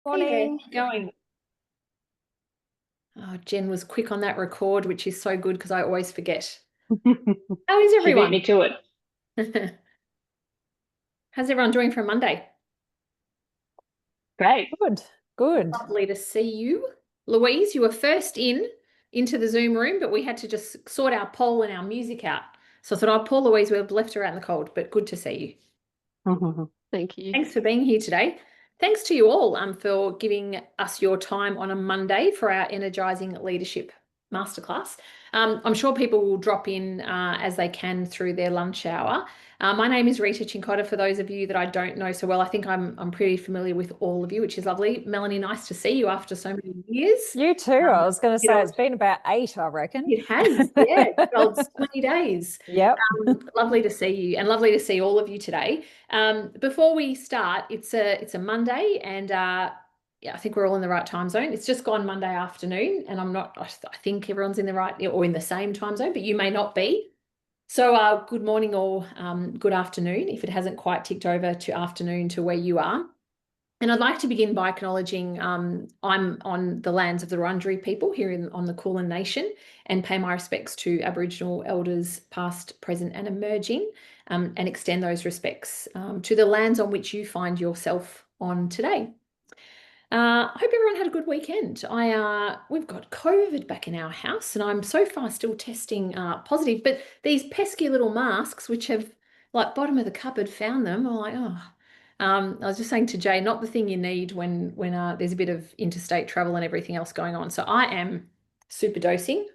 Hey there, Morning. how's it going? Oh, Jen was quick on that record, which is so good because I always forget. How is She beat me everyone? to it. How's everyone doing for a Monday? Great. Good, good. Lovely to see you. Louise, you were first into the Zoom room, but we had to just sort our poll and our music out. So I thought, oh, poor Louise, we've left her out in the cold, but good to see you. Thank you. Thanks for being here today. Thanks to you all for giving us your time on a Monday for our Energising Leadership Masterclass. I'm sure people will drop in as they can through their lunch hour. My name is Rita Cincotta. For those of you that I don't know so well, I think I'm pretty familiar with all of you, which is lovely. Melanie, nice to see you after so many years. You too. I was going to You say know, it's been about 8, I reckon. it has, yeah, good old 20 days. Yep. Lovely to see you and lovely to see all of you today. Before we start, it's a Monday and yeah, I think we're all in the right time zone. It's just gone Monday afternoon and I think everyone's in the right or in the same time zone, but you may not be. So good morning or good afternoon if it hasn't quite ticked over to afternoon to where you are. And I'd like to begin by acknowledging I'm on the lands of the Wurundjeri people here on the Kulin Nation and pay my respects to Aboriginal elders past, present and emerging and extend those respects to the lands on which you find yourself on today. I hope everyone had a good weekend. We've got COVID back in our house, and I'm so far still testing positive. But these pesky little masks, which have like bottom of the cupboard, found them. I'm like, oh. I was just saying to Jay, not the thing you need when there's a bit of interstate travel and everything else going on. So I am super dosing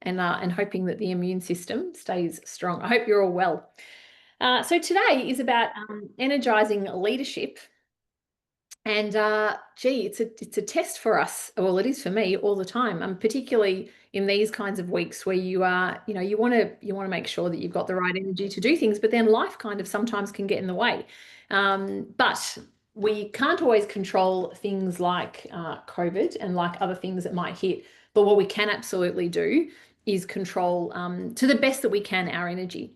and hoping that the immune system stays strong. I hope you're all well. So today is about energizing leadership. And gee, it's a test for us. Well, it is for me all the time. Particularly in these kinds of weeks where you are, you want to make sure that you've got the right energy to do things, but then life kind of sometimes can get in the way. But we can't always control things like COVID and like other things that might hit. But what we can absolutely do is control to the best that we can our energy.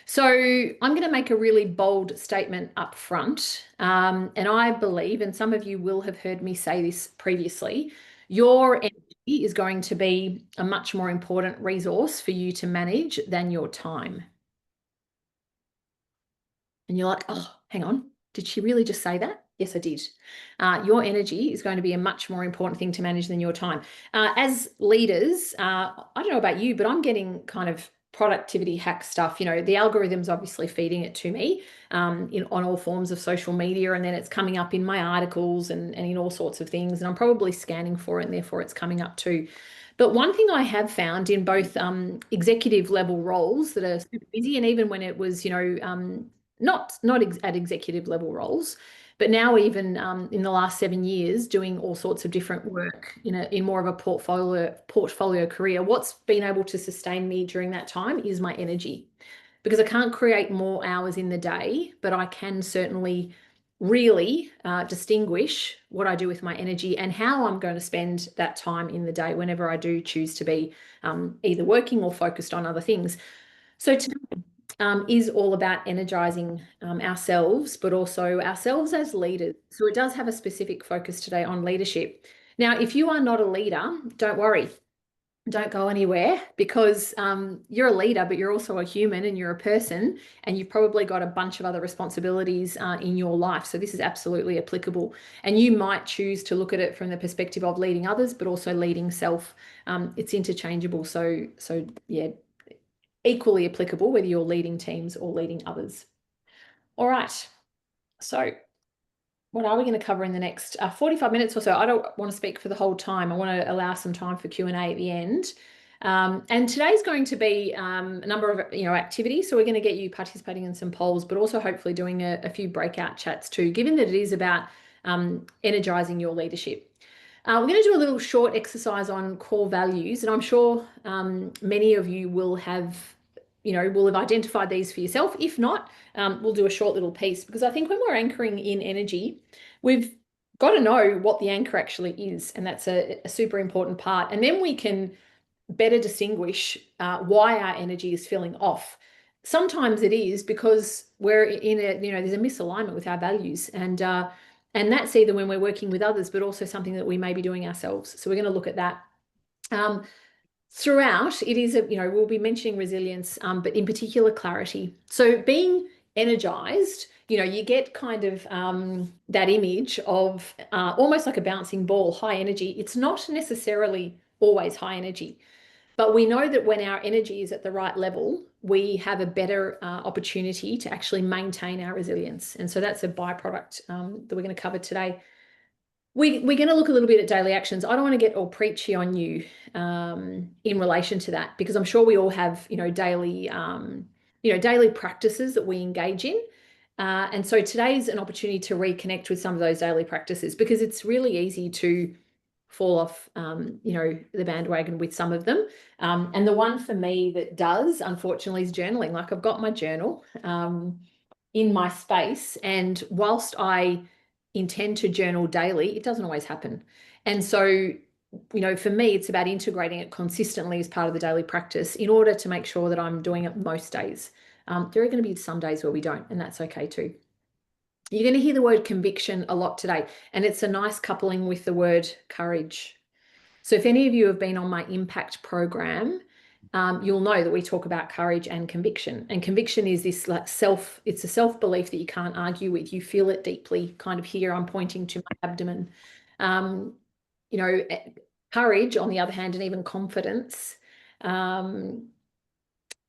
So I'm going to make a really bold statement up front. And I believe, and some of you will have heard me say this previously, your energy is going to be a much more important resource for you to manage than your time. And you're like, oh, hang on, did she really just say that? Yes, I did. Your energy is going to be a much more important thing to manage than your time. As leaders, I don't know about you, but I'm getting kind of productivity hack stuff. You know, the algorithm's obviously feeding it to me on all forms of social media, and then it's coming up in my articles and in all sorts of things. And I'm probably scanning for it, and therefore it's coming up too. But one thing I have found in both executive level roles that are super busy, and even when it was, not at executive level roles, but now even in the last 7 years doing all sorts of different work in more of a portfolio career. What's been able to sustain me during that time is my energy, because I can't create more hours in the day, but I can certainly really distinguish what I do with my energy and how I'm going to spend that time in the day whenever I do choose to be either working or focused on other things. So today is all about energizing ourselves, but also ourselves as leaders. So it does have a specific focus today on leadership. Now, if you are not a leader, don't worry. Don't go anywhere, because you're a leader, but you're also a human and you're a person, and you've probably got a bunch of other responsibilities in your life. So this is absolutely applicable. And you might choose to look at it from the perspective of leading others, but also leading self. It's interchangeable. So yeah, equally applicable whether you're leading teams or leading others. All right. So what are we going to cover in the next 45 minutes or so? I don't want to speak for the whole time. I want to allow some time for Q&A at the end. And today's going to be a number of activities. So we're going to get you participating in some polls, but also hopefully doing a few breakout chats too, given that it is about energizing your leadership. We're going to do a little short exercise on core values, and I'm sure many of you will have identified these for yourself. If not, we'll do a short little piece, because I think when we're anchoring in energy, we've got to know what the anchor actually is, and that's a super important part. And then we can better distinguish why our energy is feeling off. Sometimes it is because we're in there's a misalignment with our values, and And that's either when we're working with others, but also something that we may be doing ourselves. So we're going to look at that. Throughout, it is, we'll be mentioning resilience, but in particular clarity. So being energized, you get kind of that image of almost like a bouncing ball, high energy. It's not necessarily always high energy, but we know that when our energy is at the right level, we have a better opportunity to actually maintain our resilience. And so that's a byproduct that we're going to cover today. We're going to look a little bit at daily actions. I don't want to get all preachy on you in relation to that, because I'm sure we all have, daily practices that we engage in. And so today's an opportunity to reconnect with some of those daily practices, because it's really easy to fall off, the bandwagon with some of them. And the one for me that does, unfortunately, is journaling. Like, I've got my journal in my space, and whilst I intend to journal daily, it doesn't always happen. And so, for me, it's about integrating it consistently as part of the daily practice in order to make sure that I'm doing it most days. There are going to be some days where we don't, and that's okay too. You're going to hear the word conviction a lot today, and it's a nice coupling with the word courage. So if any of you have been on my impact program, you'll know that we talk about courage and conviction. And conviction is this like it's a self-belief that you can't argue with. You feel it deeply, kind of here. I'm pointing to my abdomen. Courage, on the other hand, and even confidence.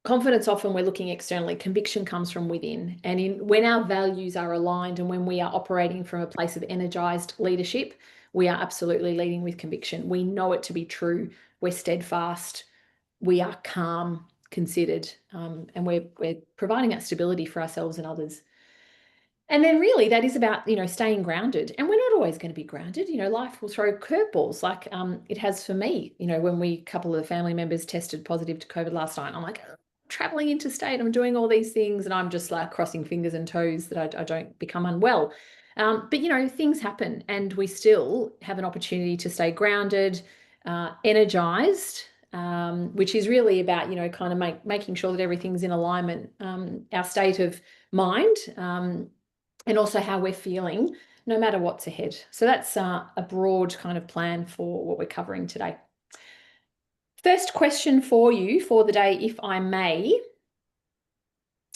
Confidence, often we're looking externally. Conviction comes from within. And when our values are aligned and when we are operating from a place of energized leadership, we are absolutely leading with conviction. We know it to be true. We're steadfast. We are calm, considered, and we're providing that stability for ourselves and others. And then really that is about, staying grounded. And we're not always going to be grounded. Life will throw curveballs like it has for me. When a couple of the family members tested positive to COVID last night, I'm like, traveling interstate, I'm doing all these things, and I'm just like crossing fingers and toes that I don't become unwell. But things happen, and we still have an opportunity to stay grounded, energized, which is really about, kind of making sure that everything's in alignment, our state of mind, and also how we're feeling, no matter what's ahead. So that's a broad kind of plan for what we're covering today. First question for you for the day, if I may,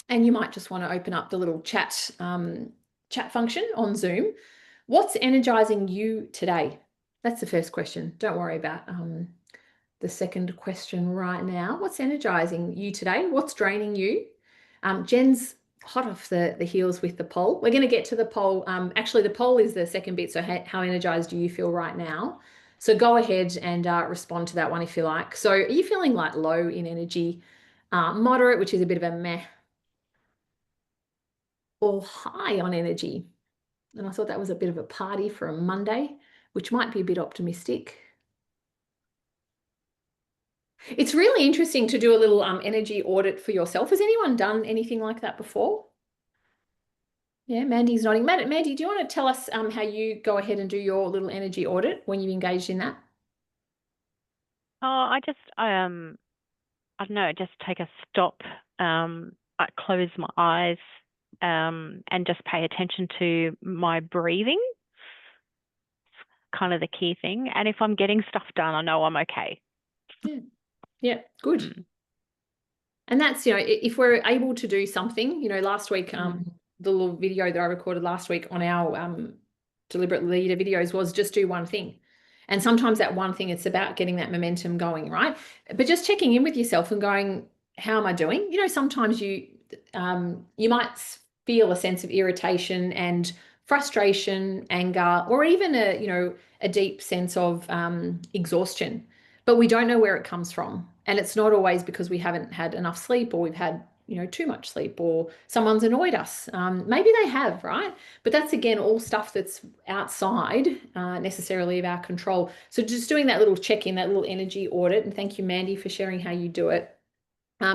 and you might just want to open up the little chat function on Zoom. What's energizing you today? That's the first question. Don't worry about the second question right now. What's energizing you today? What's draining you? Jen's hot off the heels with the poll. We're going to get to the poll. Actually, the poll is the second bit. So how energized do you feel right now? So go ahead and respond to that one if you like. So are you feeling like low in energy, moderate, which is a bit of a meh, or high on energy? And I thought that was a bit of a party for a Monday, which might be a bit optimistic. It's really interesting to do a little energy audit for yourself. Has anyone done anything like that before? Yeah, Mandy's nodding. Mandy, do you want to tell us how you go ahead and do your little energy audit when you've engaged in that? Oh, I don't know, just take a stop, I close my eyes, and just pay attention to my breathing. It's kind of the key thing. And if I'm getting stuff done, I know I'm okay. Yeah, good. And that's, if we're able to do something, last week, the little video that I recorded last week on our deliberate leader videos was just do one thing. And sometimes that one thing, it's about getting that momentum going, right? But just checking in with yourself and going, how am I doing? Sometimes you might feel a sense of irritation and frustration, anger, or even a deep sense of exhaustion, but we don't know where it comes from. And it's not always because we haven't had enough sleep, or we've had too much sleep, or someone's annoyed us. Maybe they have, right? But that's, again, all stuff that's outside necessarily of our control. So just doing that little check-in, that little energy audit, and thank you, Mandy, for sharing how you do it,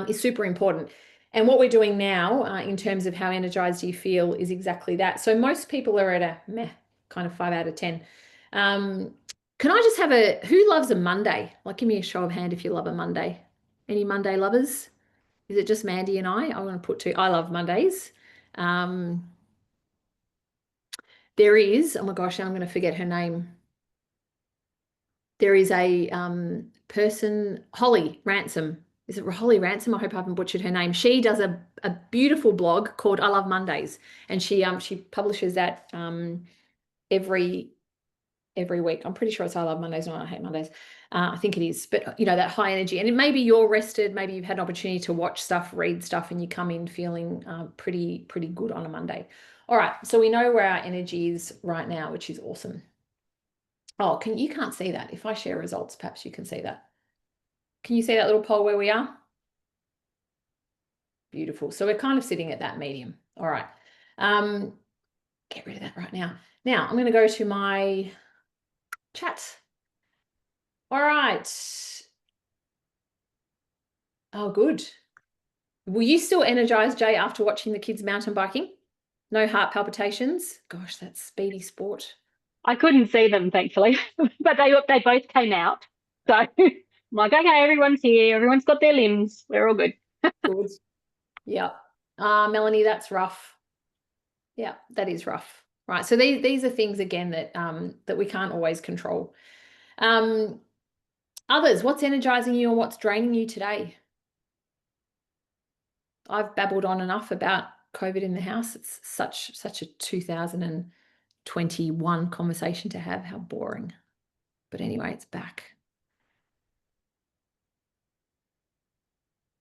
is super important. And what we're doing now in terms of how energized you feel is exactly that. So most people are at a meh, kind of 5 out of 10. Can I just have who loves a Monday? Like, give me a show of hand if you love a Monday. Any Monday lovers? Is it just Mandy and I? I want to put two. I love Mondays. There is, oh my gosh, now I'm going to forget her name. There is a person, Holly Ransom. Is it Holly Ransom? I hope I haven't butchered her name. She does a beautiful blog called I Love Mondays, and she publishes that every week. I'm pretty sure it's I Love Mondays, not I Hate Mondays. I think it is, but you know, that high energy, and maybe you're rested, maybe you've had an opportunity to watch stuff, read stuff, and you come in feeling pretty good on a Monday. All right, so we know where our energy is right now, which is awesome. Oh, you can't see that. If I share results, perhaps you can see that. Can you see that little poll where we are? Beautiful. So we're kind of sitting at that medium. All right. Get rid of that right now. Now I'm going to go to my chat. All right. Oh, good. Were you still energized, Jay, after watching the kids mountain biking? No heart palpitations? Gosh, that's speedy sport. I couldn't see them, thankfully, but they both came out. So I'm like, okay, everyone's here. Everyone's got their limbs. We're all good. Good. Yeah. Melanie, that's rough. Yeah, that is rough. Right. So these are things again that we can't always control. Others, what's energizing you and what's draining you today? I've babbled on enough about COVID in the house. It's such a 2021 conversation to have. How boring. But anyway, it's back.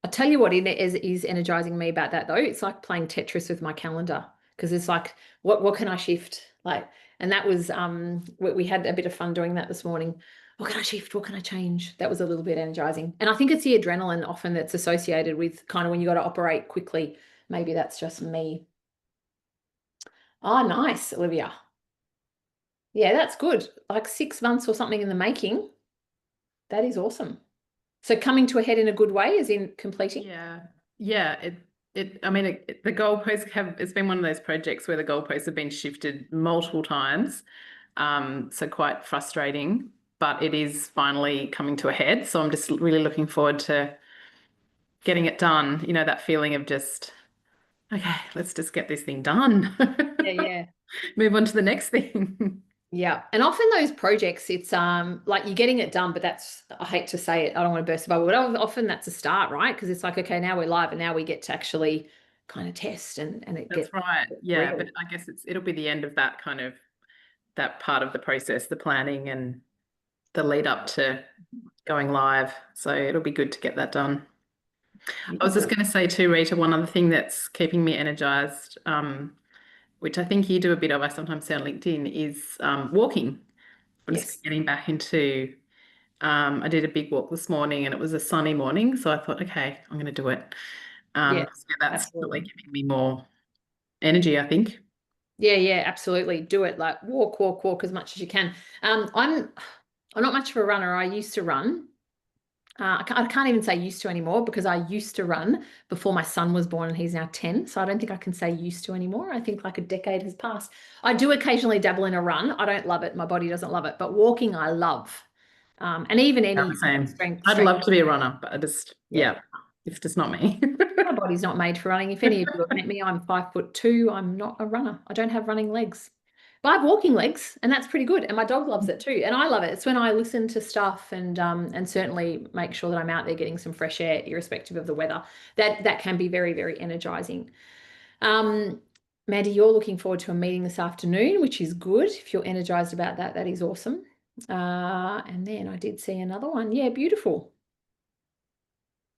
I'll tell you what is energizing me about that though. It's like playing Tetris with my calendar, because it's like, what can I shift? Like, and that was we had a bit of fun doing that this morning. What can I shift? What can I change? That was a little bit energizing. And I think it's the adrenaline often that's associated with kind of when you got to operate quickly. Maybe that's just me. Oh, nice, Olivia. Yeah, that's good. Like 6 months or something in the making. That is awesome. So coming to a head in a good way, as in completing? Yeah. I mean, the goalposts it's been one of those projects where the goalposts have been shifted multiple times. So quite frustrating, but it is finally coming to a head. So I'm just really looking forward to getting it done. You know, that feeling of just, okay, let's just get this thing done. Yeah. Move on to the next thing. Yeah. And often those projects, it's like you're getting it done, but that's, I hate to say it, I don't want to burst the bubble, but often that's a start, right? Because it's like, okay, now we're live and now we get to actually kind of test and it That's gets right. Yeah. real. But I guess it'll be the end of that that part of the process, the planning and the lead up to going live. So it'll be good to get that done. I was just going to say too, Rita, one other thing that's keeping me energized, which I think you do a bit of, I sometimes see on LinkedIn, is walking. I'm just getting back into, I did a big walk this morning and it was a sunny morning. So I thought, okay, I'm going to do it. So that's really giving me more energy, I think. Yeah, absolutely. Do it. Like walk as much as you can. I'm not much of a runner. I used to run. I can't even say used to anymore because I used to run before my son was born and he's now 10. So I don't think I can say used to anymore. I think like a decade has passed. I do occasionally dabble in a run. I don't love it. My body doesn't love it, but walking I love. And even any strength. I'd love to be a runner, but it's just not me. My body's not made for running. If any of you have met me, I'm 5'2". I'm not a runner. I don't have running legs. But I have walking legs, and that's pretty good. And my dog loves it too, and I love it. It's when I listen to stuff and certainly make sure that I'm out there getting some fresh air, irrespective of the weather. That can be very, very energizing. Mandy, you're looking forward to a meeting this afternoon, which is good. If you're energized about that, that is awesome. And then I did see another one. Yeah, beautiful.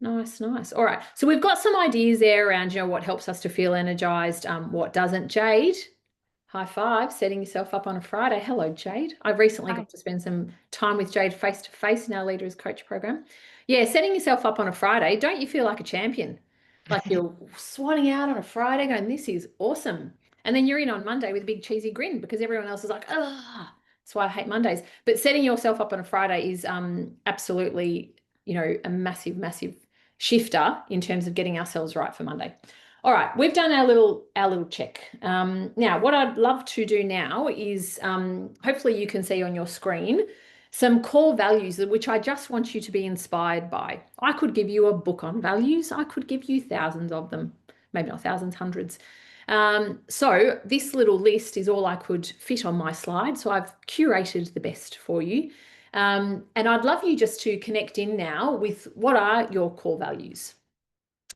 Nice. All right. So we've got some ideas there around, what helps us to feel energized, what doesn't. Jade, high five, setting yourself up on a Friday. Hello, Jade. I've recently got to spend some time with Jade face to face in our Leaders Coach program. Yeah, setting yourself up on a Friday. Don't you feel like a champion? Like you're swatting out on a Friday going, this is awesome. And then you're in on Monday with a big cheesy grin because everyone else is like, ah. That's why I hate Mondays. But setting yourself up on a Friday is absolutely, a massive shifter in terms of getting ourselves right for Monday. All right, we've done our little check. Now, what I'd love to do now is hopefully you can see on your screen some core values which I just want you to be inspired by. I could give you a book on values. I could give you thousands of them, maybe not thousands, hundreds. So this little list is all I could fit on my slide. So I've curated the best for you. And I'd love you just to connect in now with what are your core values.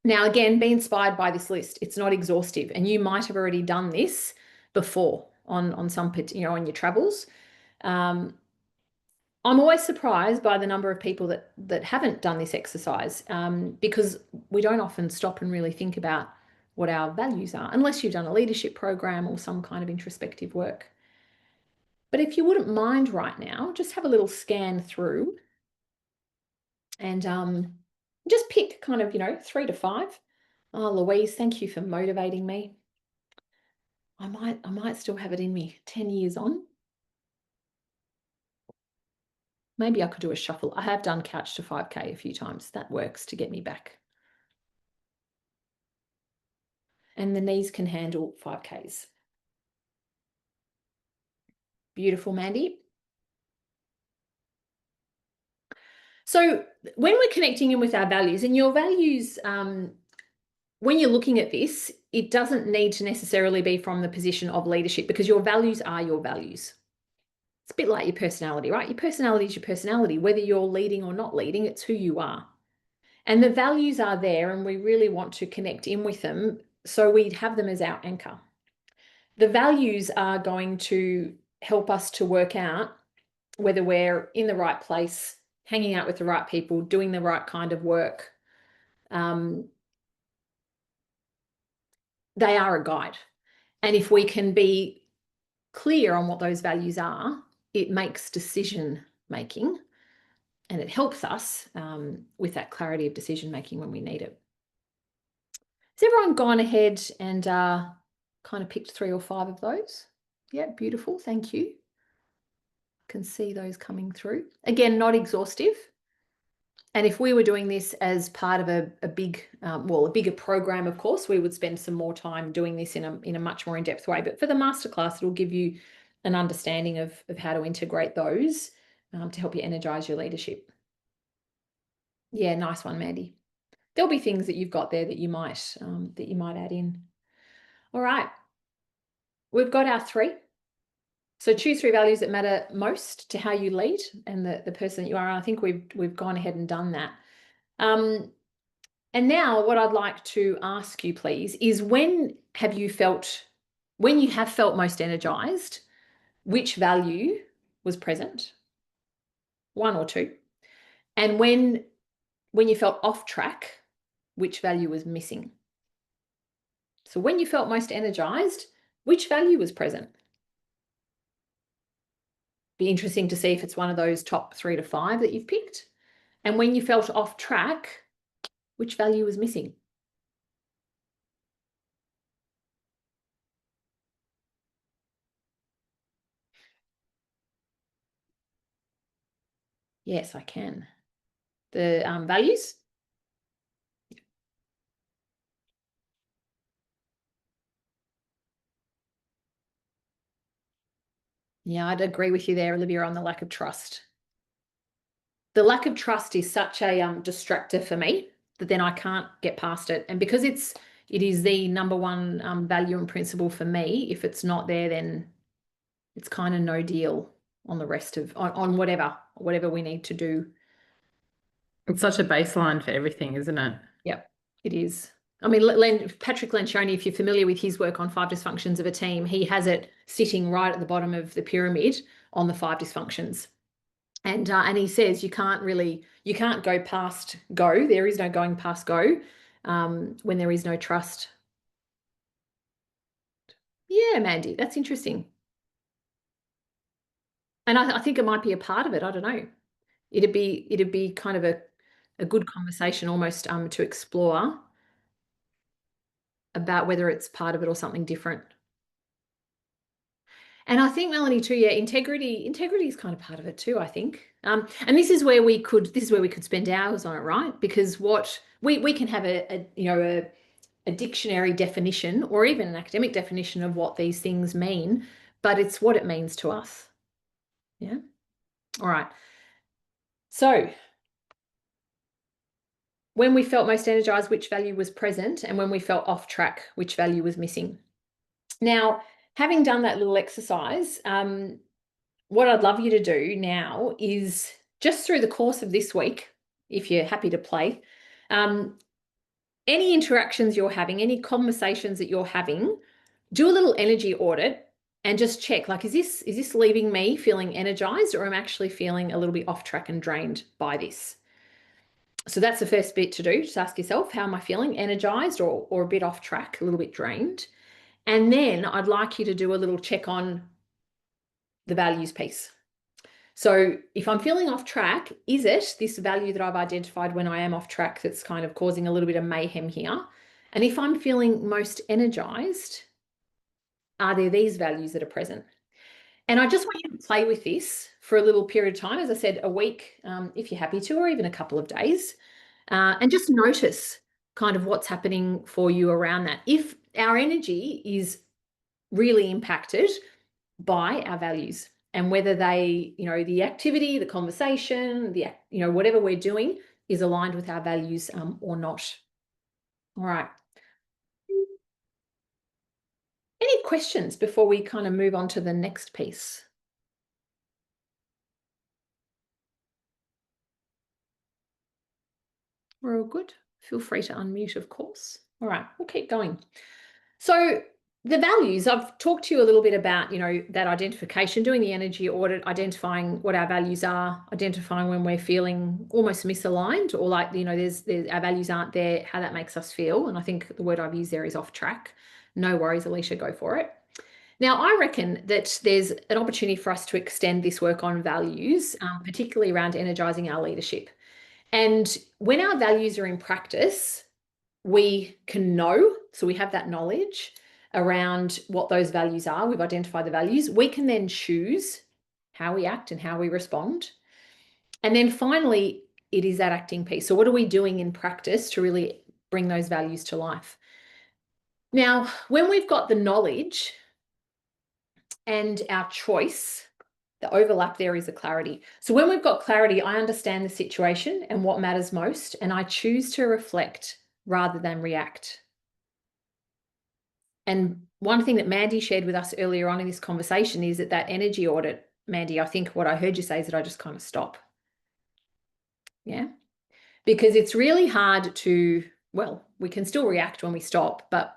Now, again, be inspired by this list. It's not exhaustive, and you might have already done this before on some, on your travels. I'm always surprised by the number of people that haven't done this exercise, because we don't often stop and really think about what our values are, unless you've done a leadership program or some kind of introspective work. But if you wouldn't mind right now, just have a little scan through and just pick kind of, 3 to 5. Oh, Louise, thank you for motivating me. I might still have it in me 10 years on. Maybe I could do a shuffle. I have done couch to 5K a few times. That works to get me back. And the knees can handle 5Ks. Beautiful, Mandy. So when we're connecting in with our values, and your values, when you're looking at this, it doesn't need to necessarily be from the position of leadership, because your values are your values. It's a bit like your personality, right? Your personality is your personality. Whether you're leading or not leading, it's who you are. And the values are there, and we really want to connect in with them, so we have them as our anchor. The values are going to help us to work out whether we're in the right place, hanging out with the right people, doing the right kind of work. They are a guide. And if we can be clear on what those values are, it makes decision making, and it helps us with that clarity of decision making when we need it. Has everyone gone ahead and kind of picked 3 or 5 of those? Yeah, beautiful. Thank you. Can see those coming through. Again, not exhaustive. And if we were doing this as part of a bigger program, of course, we would spend some more time doing this in a much more in-depth way. But for the masterclass, it'll give you an understanding of how to integrate those to help you energize your leadership. Yeah, nice one, Mandy. There'll be things that you've got there that you might add in. All right, we've got our 3. So choose 3 values that matter most to how you lead and the person that you are. And I think we've gone ahead and done that. And now what I'd like to ask you, please, is when you have felt most energized, which value was present? 1 or 2. And when you felt off track, which value was missing? So when you felt most energized, which value was present? Be interesting to see if it's one of those top 3 to 5 that you've picked. And when you felt off track, which value was missing? Yes, I can. The values? Yeah, I'd agree with you there, Olivia, on the lack of trust. The lack of trust is such a distractor for me that then I can't get past it. And because it is the number one value and principle for me, if it's not there, then it's kind of no deal on the rest of on whatever we need to do. It's such a baseline for everything, isn't it? Yep, it is. I mean, Patrick Lencioni, if you're familiar with his work on 5 dysfunctions of a team, he has it sitting right at the bottom of the pyramid on the 5 dysfunctions. And he says you can't go past go. There is no going past go when there is no trust. Yeah, Mandy, that's interesting. And I think it might be a part of it. I don't know. It'd be kind of a good conversation almost to explore about whether it's part of it or something different. And I think, Melanie, too, yeah, integrity is kind of part of it too, I think. And this is where we could spend hours on it, right? Because what we can have a dictionary definition or even an academic definition of what these things mean, but it's what it means to us. Yeah. All right. So when we felt most energized, which value was present? And when we felt off track, which value was missing? Now, having done that little exercise, what I'd love you to do now is just through the course of this week, if you're happy to play, any interactions you're having, any conversations that you're having, do a little energy audit and just check, like, is this leaving me feeling energized, or am I actually feeling a little bit off track and drained by this? So that's the first bit to do. Just ask yourself, how am I feeling? Energized or a bit off track, a little bit drained? And then I'd like you to do a little check on the values piece. So if I'm feeling off track, is it this value that I've identified when I am off track that's kind of causing a little bit of mayhem here? And if I'm feeling most energized, are there these values that are present? And I just want you to play with this for a little period of time, as I said, a week, if you're happy to, or even a couple of days, and just notice kind of what's happening for you around that. If our energy is really impacted by our values, and whether they, the activity, the conversation, whatever we're doing is aligned with our values or not. All right. Any questions before we kind of move on to the next piece? We're all good. Feel free to unmute, of course. All right, we'll keep going. So the values, I've talked to you a little bit about, that identification, doing the energy audit, identifying what our values are, identifying when we're feeling almost misaligned, or like, there's our values aren't there, how that makes us feel. And I think the word I've used there is off track. No worries, Alicia, go for it. Now, I reckon that there's an opportunity for us to extend this work on values, particularly around energizing our leadership. And when our values are in practice, we can know, so we have that knowledge around what those values are. We've identified the values. We can then choose how we act and how we respond. And then finally, it is that acting piece. So what are we doing in practice to really bring those values to life? Now, when we've got the knowledge and our choice, the overlap there is the clarity. So when we've got clarity, I understand the situation and what matters most, and I choose to reflect rather than react. And one thing that Mandy shared with us earlier on in this conversation is that energy audit, Mandy, I think what I heard you say is that I just kind of stop. Yeah. Because it's really hard to, well, we can still react when we stop, but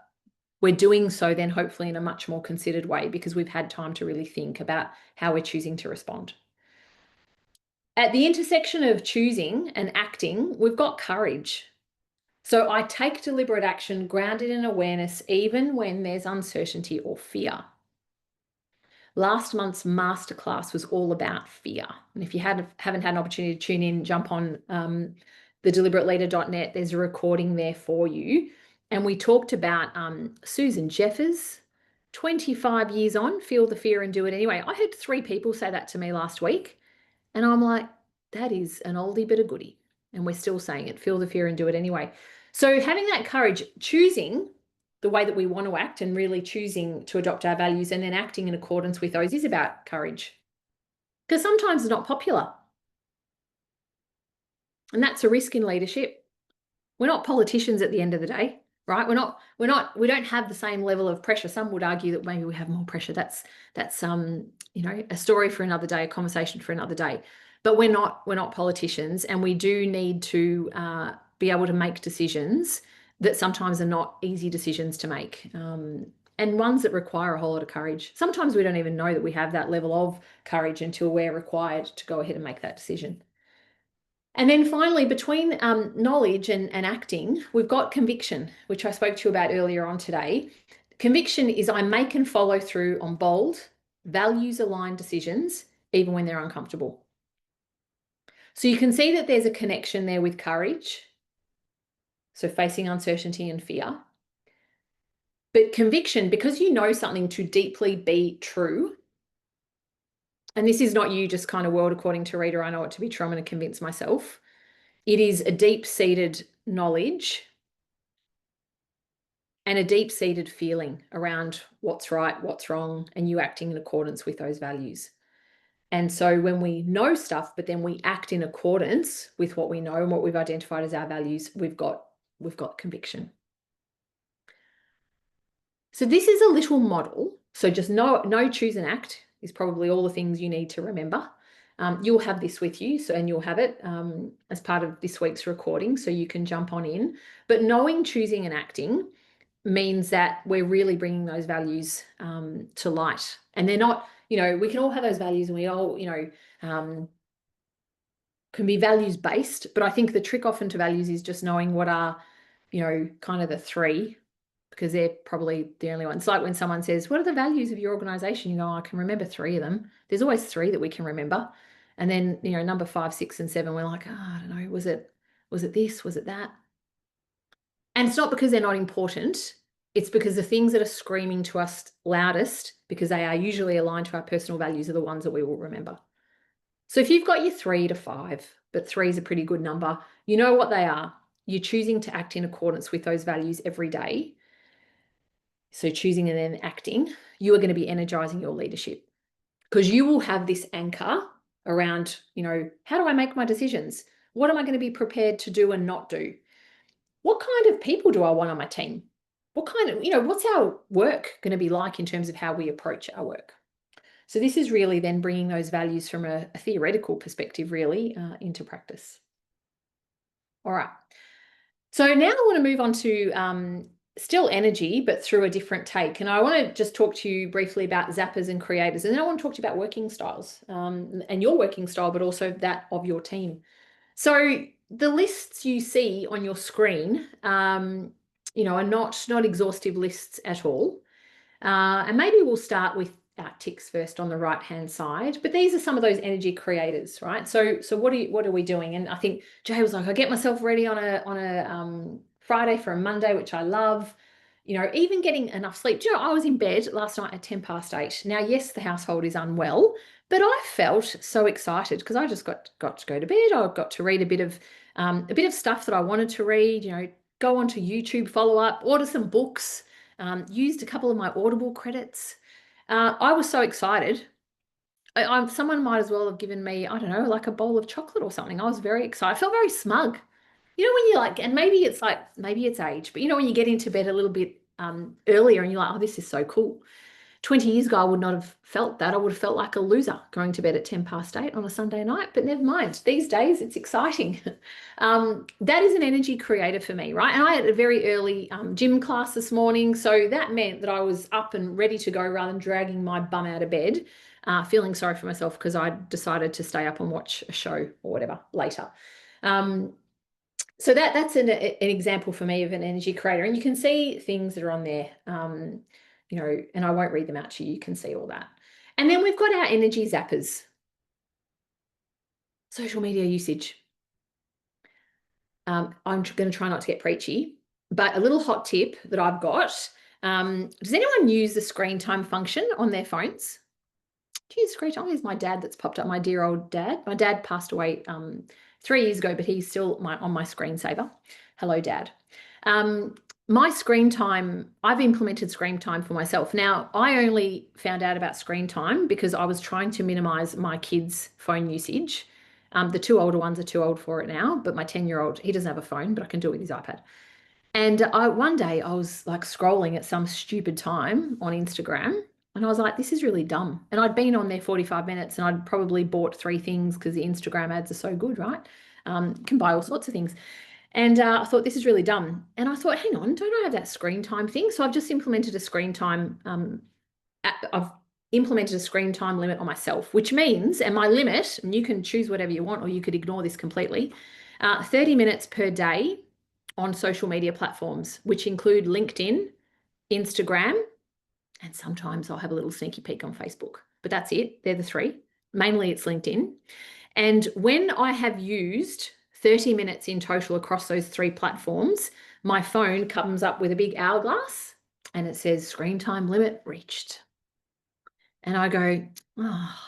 we're doing so then hopefully in a much more considered way because we've had time to really think about how we're choosing to respond. At the intersection of choosing and acting, we've got courage. So I take deliberate action grounded in awareness, even when there's uncertainty or fear. Last month's masterclass was all about fear. And if you haven't had an opportunity to tune in, jump on theDeliberateLeader.net. There's a recording there for you. And we talked about Susan Jeffers, 25 years on, feel the fear and do it anyway. I heard 3 people say that to me last week. And I'm like, that is an oldie but a goodie. And we're still saying it, feel the fear and do it anyway. So having that courage, choosing the way that we want to act and really choosing to adopt our values and then acting in accordance with those is about courage. Because sometimes it's not popular. And that's a risk in leadership. We're not politicians at the end of the day, right? We don't have the same level of pressure. Some would argue that maybe we have more pressure. That's a story for another day, a conversation for another day. But we're not politicians, and we do need to be able to make decisions that sometimes are not easy decisions to make, and ones that require a whole lot of courage. Sometimes we don't even know that we have that level of courage until we're required to go ahead and make that decision. And then finally, between knowledge and acting, we've got conviction, which I spoke to you about earlier on today. Conviction is I make and follow through on bold, values-aligned decisions, even when they're uncomfortable. So you can see that there's a connection there with courage. So facing uncertainty and fear. But conviction, because you know something to deeply be true, and this is not you just kind of world according to Rita, I know it to be true, I'm going to convince myself. It is a deep-seated knowledge and a deep-seated feeling around what's right, what's wrong, and you acting in accordance with those values. And so when we know stuff, but then we act in accordance with what we know and what we've identified as our values, we've got conviction. So this is a little model. So just know, choose and act is probably all the things you need to remember. You'll have this with you, and you'll have it as part of this week's recording, so you can jump on in. But knowing, choosing and acting means that we're really bringing those values to light. And they're not, we can all have those values, and we all, can be values based. But I think the trick often to values is just knowing what are, kind of the three, because they're probably the only ones. It's like when someone says, what are the values of your organization? You go, I can remember 3 of them. There's always 3 that we can remember. And then, number 5, 6, and 7, we're like, I don't know, was it this? Was it that? And it's not because they're not important. It's because the things that are screaming to us loudest, because they are usually aligned to our personal values, are the ones that we will remember. So if you've got your 3 to 5, but 3 is a pretty good number, you know what they are. You're choosing to act in accordance with those values every day. So choosing and then acting, you are going to be energizing your leadership, because you will have this anchor around, how do I make my decisions? What am I going to be prepared to do and not do? What kind of people do I want on my team? What kind of, what's our work going to be like in terms of how we approach our work? So this is really then bringing those values from a theoretical perspective really into practice. All right. So now I want to move on to still energy, but through a different take. And I want to just talk to you briefly about zappers and creators. And then I want to talk to you about working styles and your working style, but also that of your team. So the lists you see on your screen, are not exhaustive lists at all. And maybe we'll start with ticks first on the right-hand side. But these are some of those energy creators, right? So what are we doing? And I think Jay was like, I get myself ready on a Friday for a Monday, which I love. Even getting enough sleep. Do you know, I was in bed last night at 8:10. Now, yes, the household is unwell, but I felt so excited because I just got to go to bed. I got to read a bit of stuff that I wanted to read. Go onto YouTube, follow up, order some books. Used a couple of my Audible credits. I was so excited. Someone might as well have given me, I don't know, like a bowl of chocolate or something. I was very excited. I felt very smug. When you're like, and maybe it's age, but when you get into bed a little bit earlier and you're like, oh, this is so cool. 20 years ago, I would not have felt that. I would have felt like a loser going to bed at 8:10 on a Sunday night, but never mind. These days, it's exciting. That is an energy creator for me, right? And I had a very early gym class this morning, so that meant that I was up and ready to go rather than dragging my bum out of bed, feeling sorry for myself because I decided to stay up and watch a show or whatever later. So that's an example for me of an energy creator. And you can see things that are on there, and I won't read them out to you. You can see all that. And then we've got our energy zappers. Social media usage. I'm going to try not to get preachy, but a little hot tip that I've got. Does anyone use the screen time function on their phones? Do you use screen time? Here's my dad that's popped up, my dear old dad. My dad passed away 3 years ago, but he's still on my screensaver. Hello, Dad. My screen time, I've implemented screen time for myself. Now, I only found out about screen time because I was trying to minimize my kids' phone usage. The 2 older ones are too old for it now, but my 10-year-old, he doesn't have a phone, but I can do it with his iPad. And one day I was like scrolling at some stupid time on Instagram, and I was like, this is really dumb. And I'd been on there 45 minutes and I'd probably bought 3 things because the Instagram ads are so good, right? You can buy all sorts of things. And I thought, this is really dumb. And I thought, hang on, don't I have that screen time thing? So I've just implemented a screen time. I've implemented a screen time limit on myself, which means, and my limit, and you can choose whatever you want, or you could ignore this completely, 30 minutes per day on social media platforms, which include LinkedIn, Instagram, and sometimes I'll have a little sneaky peek on Facebook. But that's it. They're the 3. Mainly it's LinkedIn. And when I have used 30 minutes in total across those 3 platforms, my phone comes up with a big hourglass and it says screen time limit reached. And I go, oh.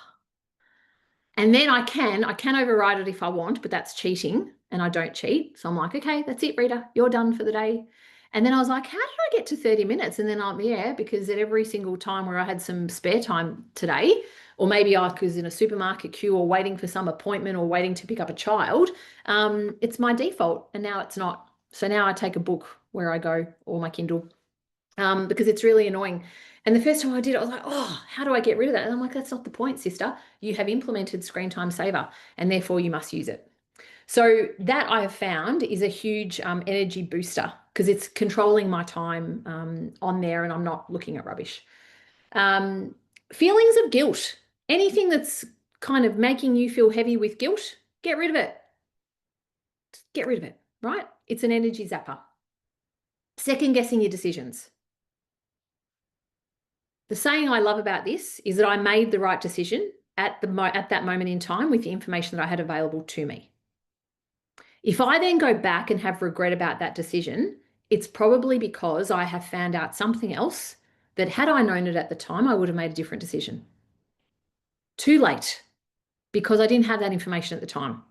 And then I can override it if I want, but that's cheating and I don't cheat. So I'm like, okay, that's it, Rita, you're done for the day. And then I was like, how did I get to 30 minutes? And then I'm, because at every single time where I had some spare time today, or maybe I was in a supermarket queue or waiting for some appointment or waiting to pick up a child, it's my default. And now it's not. So now I take a book where I go, or my Kindle, because it's really annoying. And the first time I did it, I was like, oh, how do I get rid of that? And I'm like, that's not the point, sister. You have implemented Screen Time Saver, and therefore you must use it. So that I have found is a huge energy booster because it's controlling my time on there, and I'm not looking at rubbish. Feelings of guilt, anything that's kind of making you feel heavy with guilt, get rid of it. Just get rid of it, right? It's an energy zapper. Second guessing your decisions. The saying I love about this is that I made the right decision at that moment in time with the information that I had available to me. If I then go back and have regret about that decision, it's probably because I have found out something else that had I known it at the time, I would have made a different decision. Too late, because I didn't have that information at the time.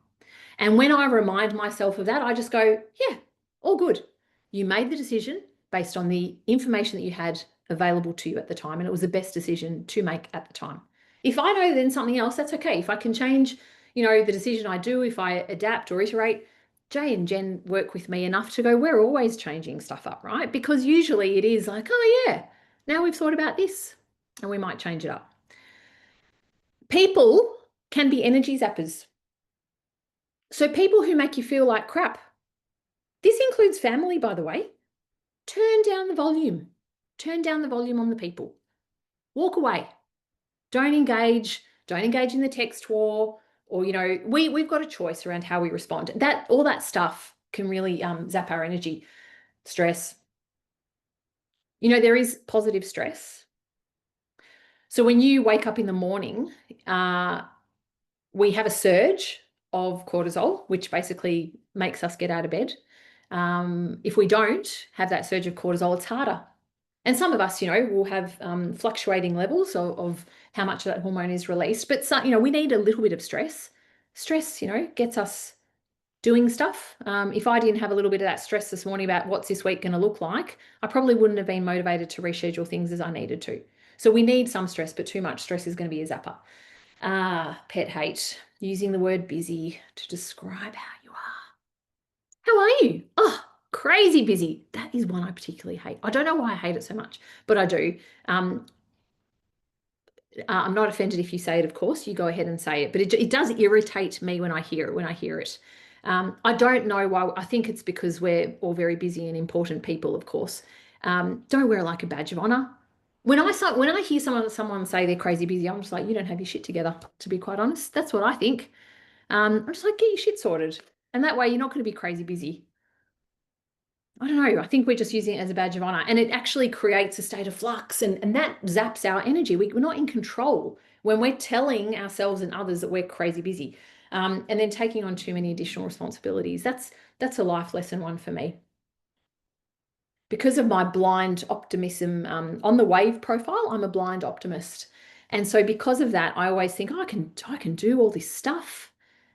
And when I remind myself of that, I just go, yeah, all good. You made the decision based on the information that you had available to you at the time, and it was the best decision to make at the time. If I know then something else, that's okay. If I can change, the decision I do, if I adapt or iterate, Jay and Jen work with me enough to go, we're always changing stuff up, right? Because usually it is like, oh yeah, now we've thought about this and we might change it up. People can be energy zappers. So people who make you feel like crap. This includes family, by the way. Turn down the volume. Turn down the volume on the people. Walk away. Don't engage in the text war, or we've got a choice around how we respond. All that stuff can really zap our energy. Stress. There is positive stress. So when you wake up in the morning, we have a surge of cortisol, which basically makes us get out of bed. If we don't have that surge of cortisol, it's harder. And some of us, will have fluctuating levels of how much of that hormone is released. But we need a little bit of stress. Stress, gets us doing stuff. If I didn't have a little bit of that stress this morning about what's this week going to look like, I probably wouldn't have been motivated to reschedule things as I needed to. So we need some stress, but too much stress is going to be a zapper. Pet hate, using the word busy to describe how you are. How are you? Oh, crazy busy. That is one I particularly hate. I don't know why I hate it so much, but I do. I'm not offended if you say it, of course. You go ahead and say it, but it does irritate me when I hear it. I don't know why. I think it's because we're all very busy and important people, of course. Don't wear it like a badge of honor. When I hear someone say they're crazy busy, I'm just like, you don't have your shit together, to be quite honest. That's what I think. I'm just like, get your shit sorted. And that way you're not going to be crazy busy. I don't know. I think we're just using it as a badge of honor, and it actually creates a state of flux, and that zaps our energy. We're not in control when we're telling ourselves and others that we're crazy busy, and then taking on too many additional responsibilities. That's a life lesson one for me. Because of my blind optimism on the wave profile, I'm a blind optimist. And so because of that, I always think, oh, I can do all this stuff.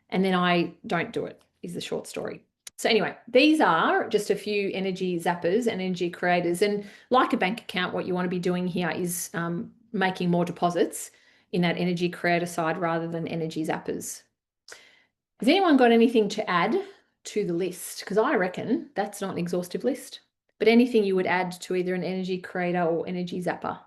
And then I don't do it, is the short story. So anyway, these are just a few energy zappers and energy creators. And like a bank account, what you want to be doing here is making more deposits in that energy creator side rather than energy zappers. Has anyone got anything to add to the list? Because I reckon that's not an exhaustive list. But anything you would add to either an energy creator or energy zapper?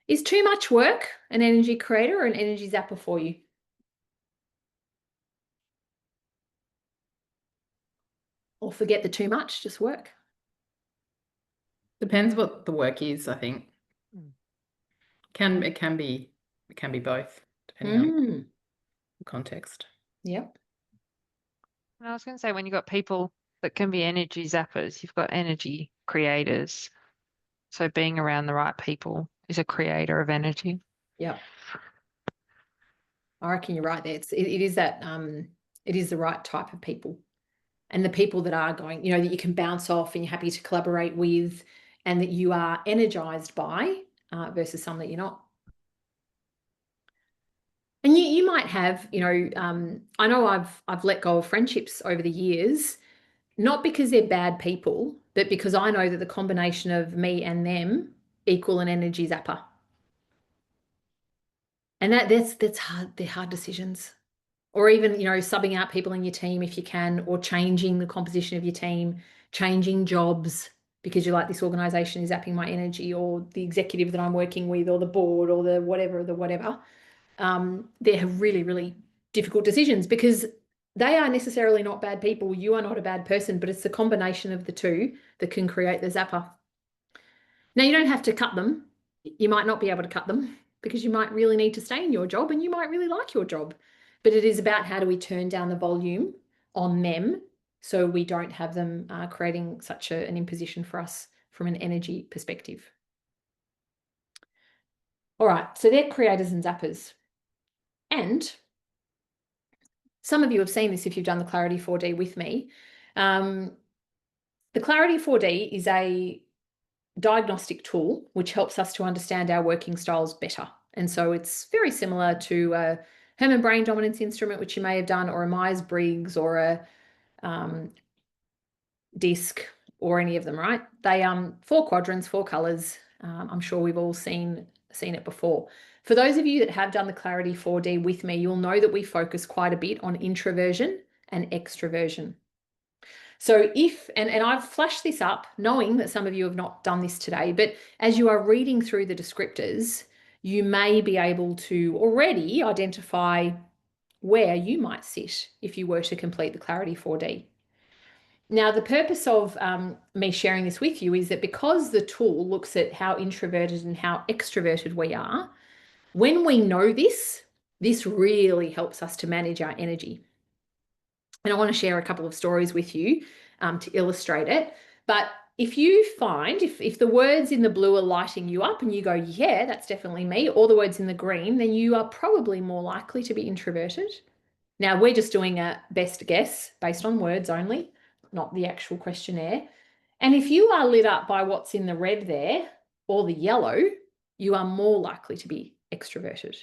Is too much work an energy creator or an energy zapper for you? Or forget the too much, just work? Depends what the work is, I think. It can be both, depending on the context. Yep. And I was going to say, when you've got people that can be energy zappers, you've got energy creators. So being around the right people is a creator of energy. Yep. I reckon you're right there. It is that it is the right type of people. And the people that are going, that you can bounce off and you're happy to collaborate with and that you are energized by versus some that you're not. And you might have, I know I've let go of friendships over the years, not because they're bad people, but because I know that the combination of me and them equal an energy zapper. And that's hard. They're hard decisions. or even, you know, subbing out people in your team if you can, or changing the composition of your team, changing jobs because you're like, this organization is zapping my energy, or the executive that I'm working with, or the board, or the whatever. They're really, really difficult decisions because they are necessarily not bad people. You are not a bad person, but it's the combination of the two that can create the zapper. Now, you don't have to cut them. You might not be able to cut them because you might really need to stay in your job and you might really like your job. But it is about how do we turn down the volume on them so we don't have them creating such an imposition for us from an energy perspective. All right, so they're creators and zappers. And some of you have seen this if you've done the Clarity 4D with me. The Clarity 4D is a diagnostic tool which helps us to understand our working styles better. And so it's very similar to a Herman brain dominance instrument, which you may have done, or a Myers-Briggs, or a DISC, or any of them, right? They 4 quadrants, 4 colors. I'm sure we've all seen it before. For those of you that have done the Clarity 4D with me, you'll know that we focus quite a bit on introversion and extroversion. So if, and I've flashed this up knowing that some of you have not done this today, but as you are reading through the descriptors, you may be able to already identify where you might sit if you were to complete the Clarity 4D. Now, the purpose of me sharing this with you is that because the tool looks at how introverted and how extroverted we are, when we know this really helps us to manage our energy. And I want to share a couple of stories with you to illustrate it. But if you find, if the words in the blue are lighting you up and you go, yeah, that's definitely me, or the words in the green, then you are probably more likely to be introverted. Now, we're just doing a best guess based on words only, not the actual questionnaire. And if you are lit up by what's in the red there or the yellow, you are more likely to be extroverted.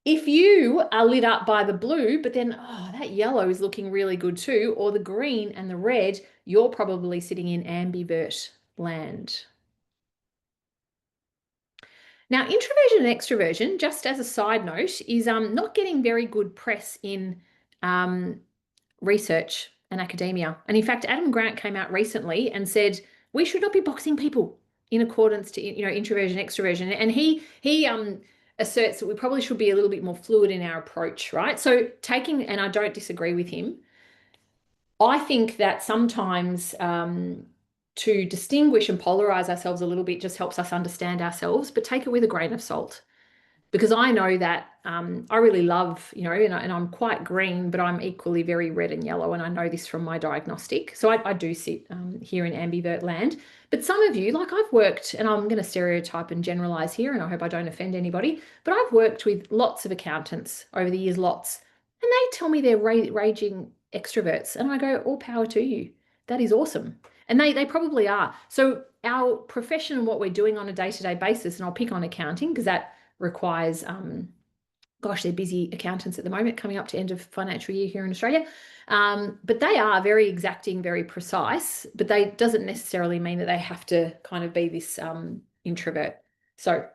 If you are lit up by the blue, but then, oh, that yellow is looking really good too, or the green and the red, you're probably sitting in ambivert land. Now, introversion and extroversion, just as a side note, is not getting very good press in research and academia. And in fact, Adam Grant came out recently and said, we should not be boxing people in accordance to, you know, introversion, extroversion. And he asserts that we probably should be a little bit more fluid in our approach, right? So taking, and I don't disagree with him, I think that sometimes to distinguish and polarize ourselves a little bit just helps us understand ourselves, but take it with a grain of salt. Because I know that I really love, you know, and I'm quite green, but I'm equally very red and yellow. And I know this from my diagnostic. So I do sit here in ambivert land. But some of you, like I've worked, and I'm going to stereotype and generalize here, and I hope I don't offend anybody, but I've worked with lots of accountants over the years, lots, and they tell me they're raging extroverts. And I go, all power to you. That is awesome. And they probably are. So our profession and what we're doing on a day-to-day basis, and I'll pick on accounting because that requires, gosh, they're busy accountants at the moment, coming up to end of financial year here in Australia. But they are very exacting, very precise, but they doesn't necessarily mean that they have to kind of be this introvert. So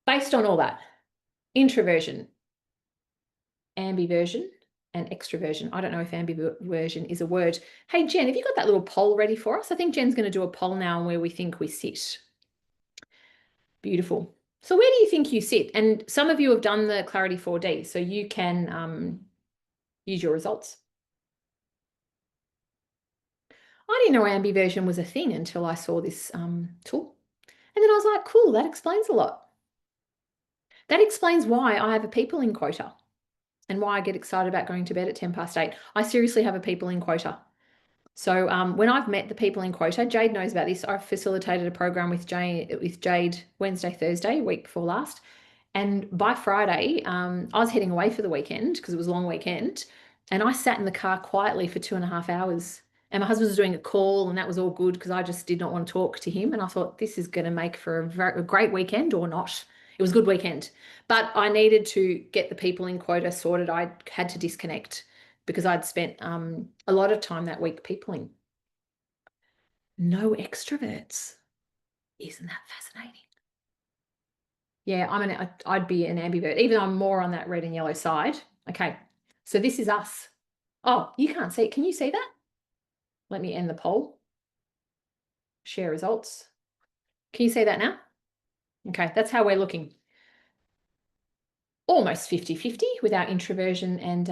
based on all that, introversion, ambiversion, and extroversion. I don't know if ambiversion is a word. Hey, Jen, have you got that little poll ready for us? I think Jen's going to do a poll now on where we think we sit. Beautiful. So where do you think you sit? And some of you have done the Clarity 4D, so you can use your results. I didn't know ambiversion was a thing until I saw this tool. And then I was like, cool, that explains a lot. That explains why I have a people-in quota and why I get excited about going to bed at 8:10. I seriously have a people-in quota. So when I've met the people in quota, Jade knows about this. I've facilitated a program with Jade Wednesday, Thursday, week before last. And by Friday, I was heading away for the weekend because it was a long weekend. And I sat in the car quietly for 2.5 hours. And my husband was doing a call and that was all good because I just did not want to talk to him. And I thought, this is going to make for a great weekend or not. It was a good weekend. But I needed to get the people in quota sorted. I had to disconnect because I'd spent a lot of time that week peopling. No extroverts. Isn't that fascinating? Yeah, I'd be an ambivert, even though I'm more on that red and yellow side. Okay, so this is us. Oh, you can't see it. Can you see that? Let me end the poll. Share results. Can you see that now? Okay, that's how we're looking. Almost 50-50 with our introversion and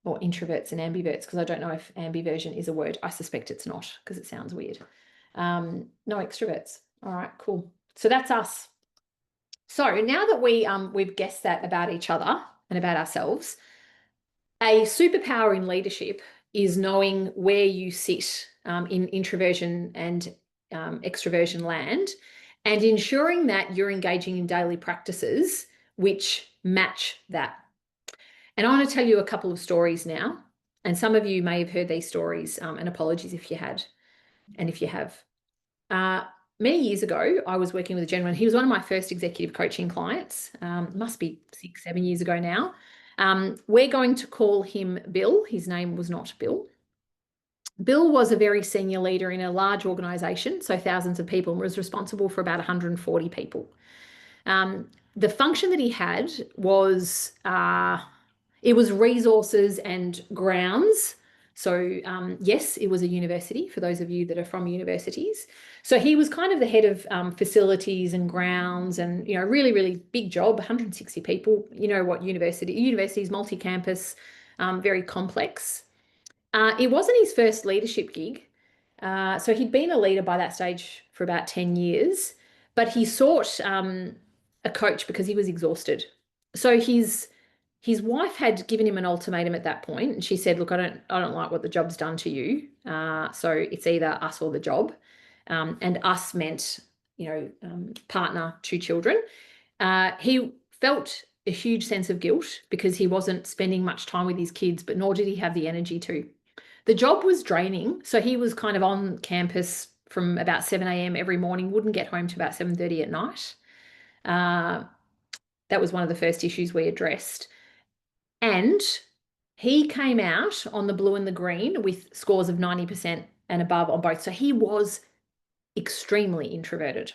or introverts and ambiverts, because I don't know if ambiversion is a word. I suspect it's not, because it sounds weird. No extroverts. All right, cool. So that's us. So now that we've guessed that about each other and about ourselves, a superpower in leadership is knowing where you sit in introversion and extroversion land, and ensuring that you're engaging in daily practices which match that. And I want to tell you a couple of stories now. And some of you may have heard these stories, and apologies if you had, and if you have. Many years ago, I was working with a gentleman. He was one of my first executive coaching clients. Must be 6-7 years ago now. We're going to call him Bill. His name was not Bill. Bill was a very senior leader in a large organization, so thousands of people, and was responsible for about 140 people. The function that he had was it was resources and grounds. So yes, it was a university for those of you that are from universities. So he was kind of the head of facilities and grounds, and really, really big job, 160 people. You know what universities, multi-campus, very complex. It wasn't his first leadership gig. So he'd been a leader by that stage for about 10 years, but he sought a coach because he was exhausted. So his wife had given him an ultimatum at that point, and she said, "Look, I don't like what the job's done to you. So it's either us or the job." And us meant, partner, 2 children. He felt a huge sense of guilt because he wasn't spending much time with his kids, but nor did he have the energy to. The job was draining. So he was kind of on campus from about 7 a.m. every morning, wouldn't get home to about 7:30 at night. That was one of the first issues we addressed. And he came out on the blue and the green with scores of 90% and above on both. So he was extremely introverted.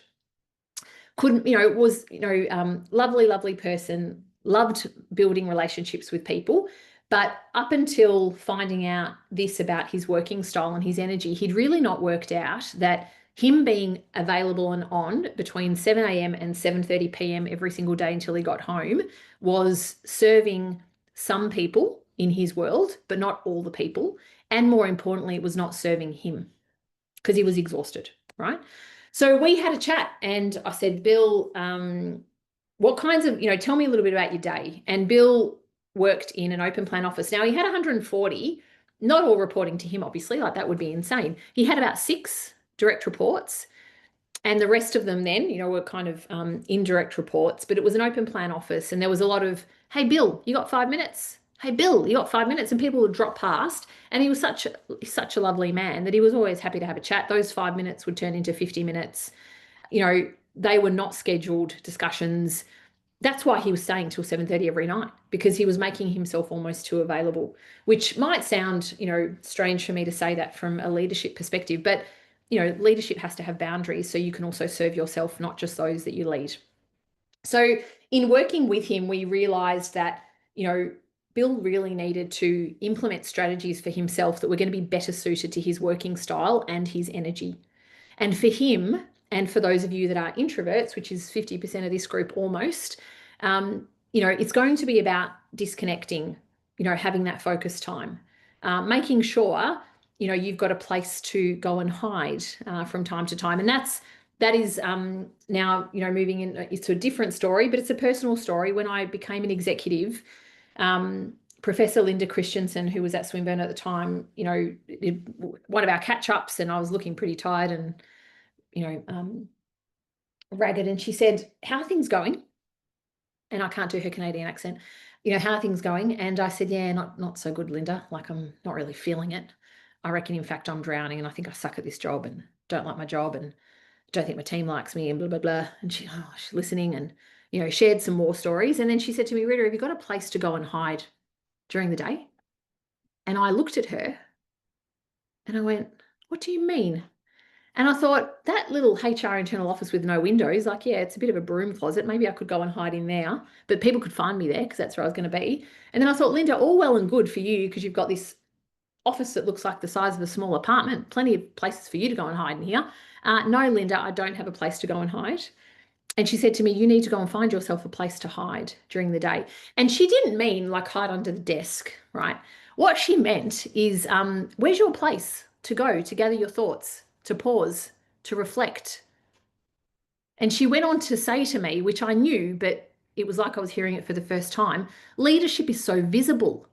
Lovely person, loved building relationships with people. But up until finding out this about his working style and his energy, he'd really not worked out that him being available and on between 7 a.m. and 7:30 p.m. every single day until he got home was serving some people in his world, but not all the people. And more importantly, it was not serving him because he was exhausted, right? So we had a chat, and I said, "Bill, what kinds of, tell me a little bit about your day." And Bill worked in an open plan office. Now he had 140, not all reporting to him, obviously, like that would be insane. He had about 6 direct reports, and the rest of them then, were kind of indirect reports, but it was an open plan office, and there was a lot of, "Hey, Bill, you got 5 minutes? Hey, Bill, you got 5 minutes?" And people would drop past, and he was such a lovely man that he was always happy to have a chat. Those 5 minutes would turn into 50 minutes. They were not scheduled discussions. That's why he was staying till 7:30 every night, because he was making himself almost too available, which might sound, strange for me to say that from a leadership perspective, but leadership has to have boundaries so you can also serve yourself, not just those that you lead. So in working with him, we realized that, Bill really needed to implement strategies for himself that were going to be better suited to his working style and his energy. And for him, and for those of you that are introverts, which is 50% of this group almost, it's going to be about disconnecting, having that focus time, making sure, you've got a place to go and hide from time to time. And that is now, moving into a different story, but it's a personal story. When I became an executive, Professor Linda Christensen, who was at Swinburne at the time, did one of our catch-ups, and I was looking pretty tired and, ragged. And she said, "How are things going?" And I can't do her Canadian accent. "How are things going?" And I said, "Yeah, not so good, Linda. Like, I'm not really feeling it. I reckon, in fact, I'm drowning, and I think I suck at this job and don't like my job and don't think my team likes me and blah, blah, blah." And she's listening and, shared some more stories. And then she said to me, "Rita, have you got a place to go and hide during the day?" And I looked at her and I went, "What do you mean?" And I thought that little HR internal office with no windows, like, yeah, it's a bit of a broom closet. Maybe I could go and hide in there, but people could find me there because that's where I was going to be. And then I thought, Linda, all well and good for you because you've got this office that looks like the size of a small apartment. Plenty of places for you to go and hide in here. No, Linda, I don't have a place to go and hide. And she said to me, you need to go and find yourself a place to hide during the day. And she didn't mean like hide under the desk, right? What she meant is, where's your place to go, to gather your thoughts, to pause, to reflect? And she went on to say to me, which I knew, but it was like I was hearing it for the first time, leadership is so visible.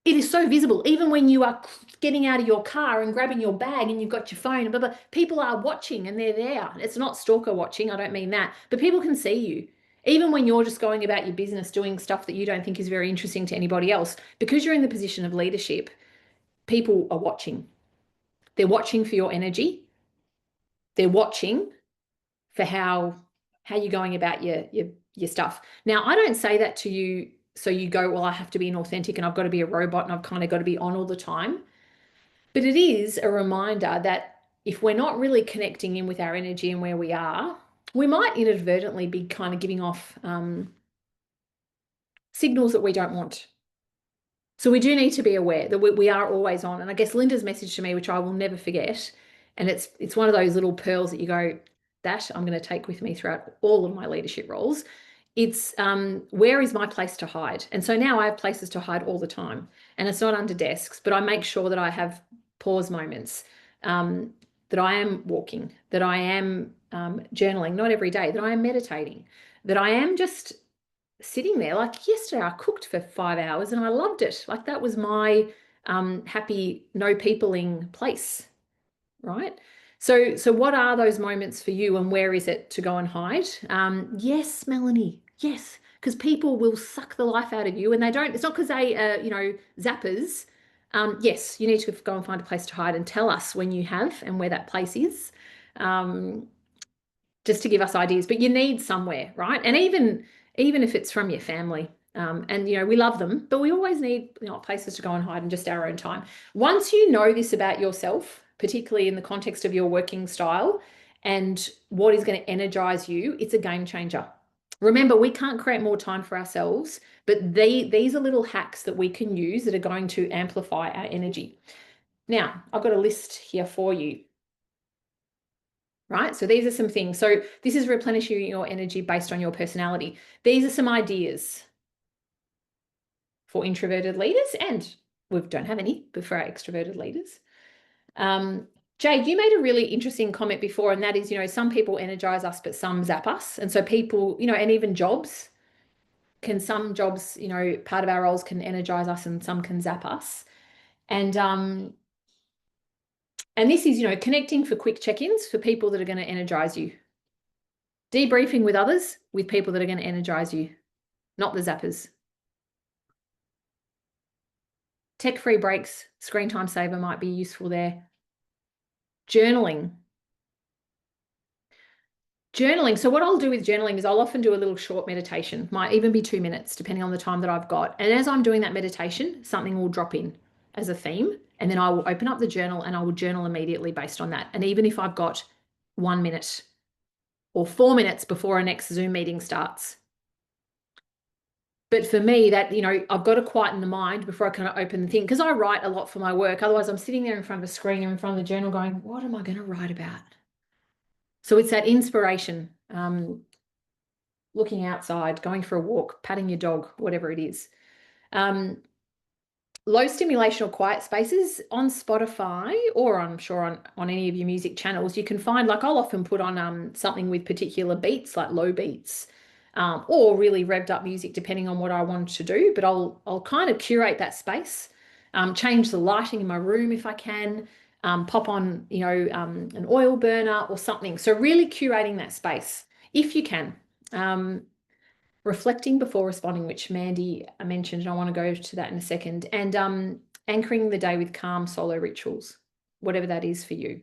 It is so visible. Even when you are getting out of your car and grabbing your bag and you've got your phone, blah, blah, people are watching and they're there. It's not stalker watching. I don't mean that, but people can see you. Even when you're just going about your business, doing stuff that you don't think is very interesting to anybody else, because you're in the position of leadership, people are watching. They're watching for your energy. They're watching for how you're going about your stuff. Now, I don't say that to you so you go, well, I have to be inauthentic and I've got to be a robot and I've kind of got to be on all the time. But it is a reminder that if we're not really connecting in with our energy and where we are, we might inadvertently be kind of giving off signals that we don't want. So we do need to be aware that we are always on. And I guess Linda's message to me, which I will never forget, and it's one of those little pearls that you go, that I'm going to take with me throughout all of my leadership roles. It's where is my place to hide? And so now I have places to hide all the time. And it's not under desks, but I make sure that I have pause moments, that I am walking, that I am journaling, not every day, that I am meditating, that I am just sitting there. Like yesterday, I cooked for 5 hours and I loved it. Like that was my happy, no peopling place, right? So what are those moments for you and where is it to go and hide? Yes, Melanie, yes, because people will suck the life out of you and they don't, it's not because they zappers. Yes, you need to go and find a place to hide and tell us when you have and where that place is, just to give us ideas, but you need somewhere, right? And even if it's from your family, and we love them, but we always need places to go and hide in just our own time. Once you know this about yourself, particularly in the context of your working style and what is going to energize you, it's a game changer. Remember, we can't create more time for ourselves, but these are little hacks that we can use that are going to amplify our energy. Now, I've got a list here for you. Right? So these are some things. So this is replenishing your energy based on your personality. These are some ideas for introverted leaders, and we don't have any, but for our extroverted leaders. Jade, you made a really interesting comment before, and that is, some people energize us, but some zap us. And so people, and even jobs, some jobs, part of our roles can energize us and some can zap us. And this is, connecting for quick check-ins for people that are going to energize you. Debriefing with others, with people that are going to energize you, not the zappers. Tech-free breaks, screen time saver might be useful there. Journaling. So what I'll do with journaling is I'll often do a little short meditation, might even be 2 minutes, depending on the time that I've got. And as I'm doing that meditation, something will drop in as a theme, and then I will open up the journal and I will journal immediately based on that. And even if I've got 1 minute or 4 minutes before our next Zoom meeting starts. But for me, that, I've got to quieten the mind before I kind of open the thing, because I write a lot for my work. Otherwise, I'm sitting there in front of a screen or in front of the journal going, what am I going to write about? So it's that inspiration, looking outside, going for a walk, patting your dog, whatever it is. Low stimulation or quiet spaces on Spotify, or I'm sure on any of your music channels, you can find, like I'll often put on something with particular beats, like low beats, or really revved up music depending on what I want to do. But I'll kind of curate that space, change the lighting in my room if I can, pop on an oil burner or something. So really curating that space if you can. Reflecting before responding, which Mandy mentioned, and I want to go to that in a second, and anchoring the day with calm solo rituals, whatever that is for you.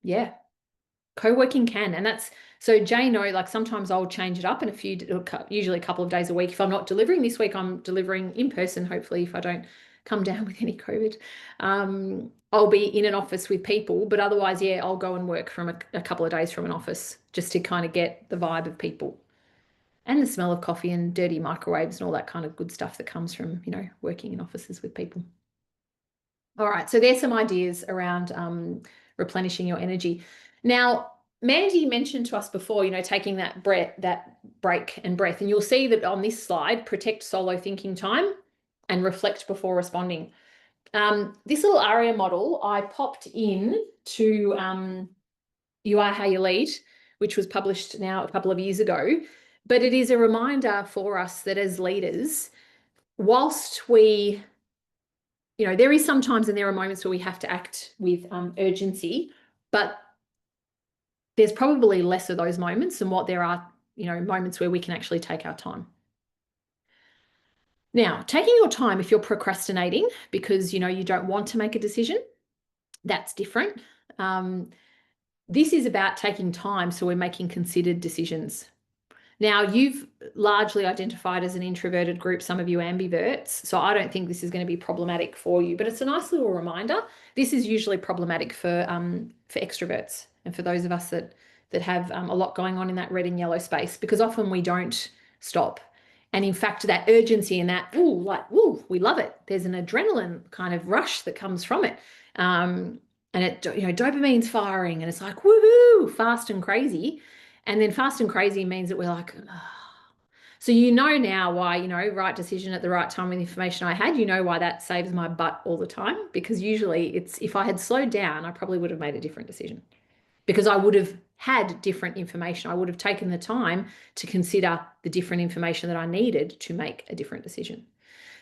Yeah. Co-working can, and So Jane, like sometimes I'll change it up in usually a couple of days a week. If I'm not delivering this week, I'm delivering in person, hopefully, if I don't come down with any COVID. I'll be in an office with people, but otherwise, yeah, I'll go and work from a couple of days from an office just to kind of get the vibe of people and the smell of coffee and dirty microwaves and all that kind of good stuff that comes from, working in offices with people. All right, so there's some ideas around replenishing your energy. Now, Mandy mentioned to us before, taking that break and breath, and you'll see that on this slide, protect solo thinking time and reflect before responding. This little ARIA model I popped in to You Are How You Lead, which was published now a couple of years ago, but it is a reminder for us that as leaders, whilst we there is sometimes and there are moments where we have to act with urgency, but there's probably less of those moments than what there are, moments where we can actually take our time. Now, taking your time if you're procrastinating because, you don't want to make a decision, that's different. This is about taking time so we're making considered decisions. Now, you've largely identified as an introverted group, some of you ambiverts, so I don't think this is going to be problematic for you, but it's a nice little reminder. This is usually problematic for extroverts and for those of us that have a lot going on in that red and yellow space, because often we don't stop. And in fact, that urgency and that, we love it. There's an adrenaline kind of rush that comes from it. And it, dopamine's firing and it's like, woohoo, fast and crazy. And then fast and crazy means that we're like, oh. So now why, right decision at the right time with the information I had, why that saves my butt all the time, because usually it's, if I had slowed down, I probably would have made a different decision because I would have had different information. I would have taken the time to consider the different information that I needed to make a different decision.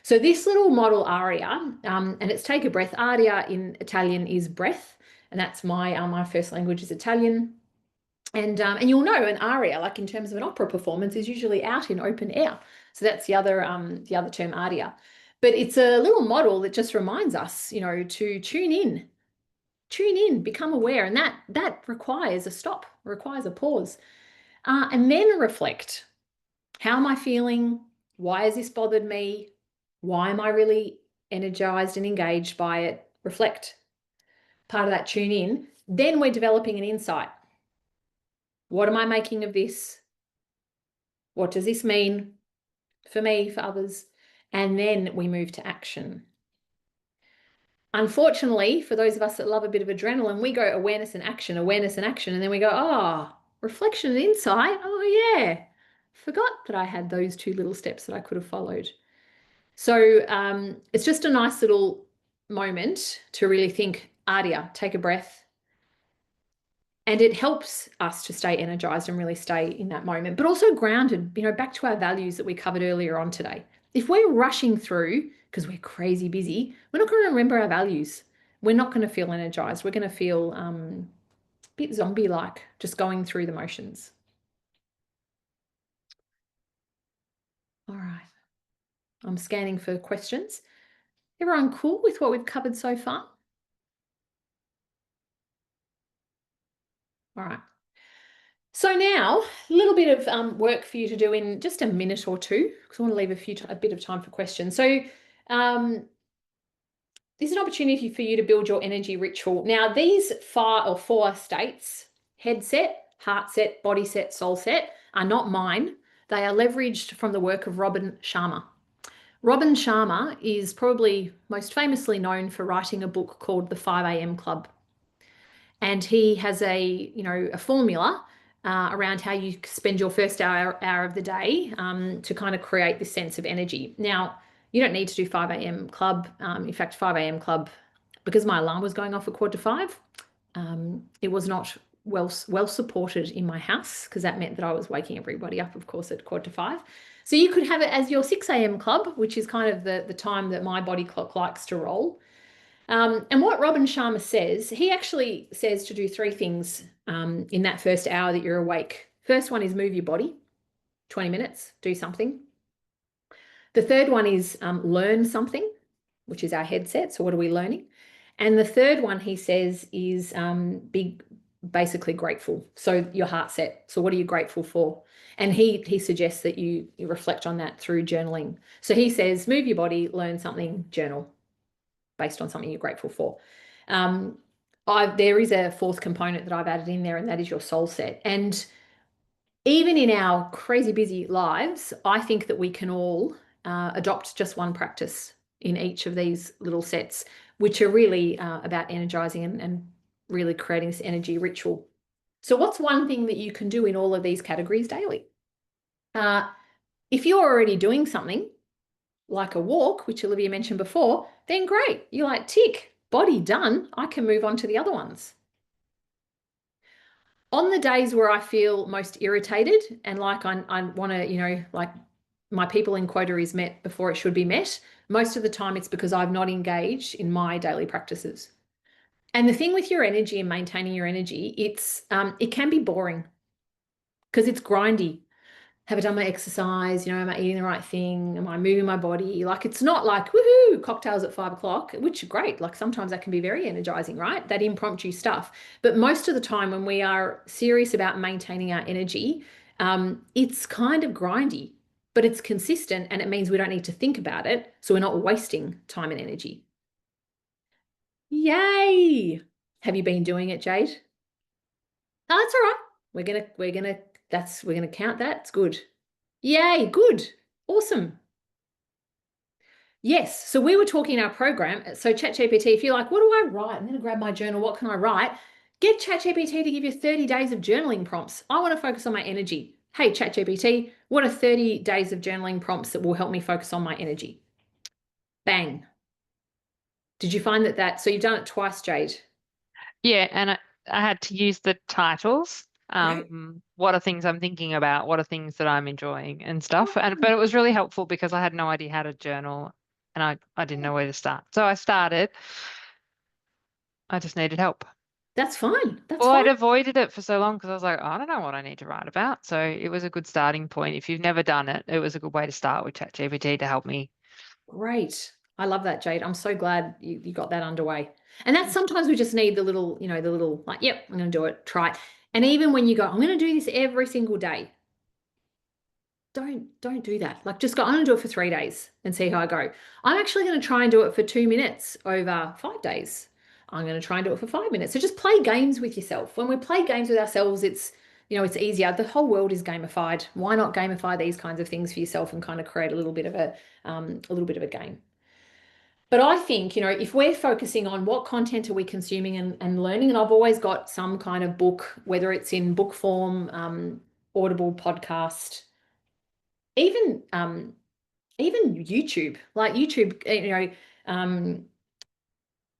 So this little model ARIA, and it's take a breath. ARIA in Italian is breath, and that's my first language is Italian. And you'll know an aria, like in terms of an opera performance, is usually out in open air. So that's the other term, aria. But it's a little model that just reminds us, to tune in, become aware, and that requires a stop, requires a pause, and then reflect. How am I feeling? Why has this bothered me? Why am I really energized and engaged by it? Reflect. Part of that tune in. Then we're developing an insight. What am I making of this? What does this mean for me, for others? And then we move to action. Unfortunately, for those of us that love a bit of adrenaline, we go awareness and action, and then we go, reflection and insight. Oh yeah, forgot that I had those two little steps that I could have followed. So it's just a nice little moment to really think, Adia, take a breath. And it helps us to stay energized and really stay in that moment, but also grounded, back to our values that we covered earlier on today. If we're rushing through because we're crazy busy, we're not going to remember our values. We're not going to feel energized. We're going to feel a bit zombie-like, just going through the motions. All right. I'm scanning for questions. Everyone cool with what we've covered so far? All right. So now, a little bit of work for you to do in just a minute or two, because I want to leave a bit of time for questions. So this is an opportunity for you to build your energy ritual. Now, these four states, head set, heart set, body set, soul set, are not mine. They are leveraged from the work of Robin Sharma. Robin Sharma is probably most famously known for writing a book called The 5 a.m. Club. And he has a formula around how you spend your first hour of the day to kind of create this sense of energy. Now, you don't need to do 5 a.m. club. In fact, 5 a.m. club, because my alarm was going off at 4:45, it was not well supported in my house, because that meant that I was waking everybody up, of course, at 4:45. So you could have it as your 6 a.m. club, which is kind of the time that my body clock likes to roll. And what Robin Sharma says, he actually says to do three things in that first hour that you're awake. First one is move your body, 20 minutes, do something. The third one is learn something, which is our headset. So what are we learning? And the third one, he says, is be basically grateful. So your heart set. So what are you grateful for? And he suggests that you reflect on that through journaling. So he says, move your body, learn something, journal based on something you're grateful for. There is a fourth component that I've added in there, and that is your soul set. And even in our crazy busy lives, I think that we can all adopt just one practice in each of these little sets, which are really about energizing and really creating this energy ritual. So what's one thing that you can do in all of these categories daily? If you're already doing something like a walk, which Olivia mentioned before, then great. You're like, tick, body done. I can move on to the other ones. On the days where I feel most irritated and like I want to, like my people in quota is met before it should be met, most of the time it's because I've not engaged in my daily practices. And the thing with your energy and maintaining your energy, it can be boring because it's grindy. Have I done my exercise? Am I eating the right thing? Am I moving my body? Like, it's not like, woohoo, cocktails at 5 o'clock, which are great. Like, sometimes that can be very energizing, right? That impromptu stuff. But most of the time when we are serious about maintaining our energy, it's kind of grindy, but it's consistent, and it means we don't need to think about it. So we're not wasting time and energy. Yay. Have you been doing it, Jade? Oh, that's all right. We're gonna count that. It's good. Yay, good. Awesome. Yes, so we were talking in our program. So ChatGPT, if you're like, what do I write? I'm going to grab my journal. What can I write? Get ChatGPT to give you 30 days of journaling prompts. I want to focus on my energy. Hey, ChatGPT, what are 30 days of journaling prompts that will help me focus on my energy? Bang. Did you find so you've done it twice, Jade? Yeah, and I had to use the titles. Great. What are things I'm thinking about? What are things that I'm enjoying and stuff. But it was really helpful because I had no idea how to journal, and I didn't know where to start. So I started. I just needed help. That's fine. That's Well, fine. I'd avoided it for so long because I was like, I don't know what I need to write about. So it was a good starting point. If you've never done it, it was a good way to start with ChatGPT to help me. Great. I love that, Jade. I'm so glad you got that underway. And that's sometimes we just need the little, like, yep, I'm going to do it, try it. And even when you go, I'm going to do this every single day, don't do that. Like, just go, I'm going to do it for 3 days and see how I go. I'm actually going to try and do it for 2 minutes over 5 days. I'm going to try and do it for 5 minutes. So just play games with yourself. When we play games with ourselves, it's easier. The whole world is gamified. Why not gamify these kinds of things for yourself and kind of create a little bit of a game? But I think, if we're focusing on what content are we consuming and learning, and I've always got some kind of book, whether it's in book form, Audible podcast, even YouTube, like YouTube,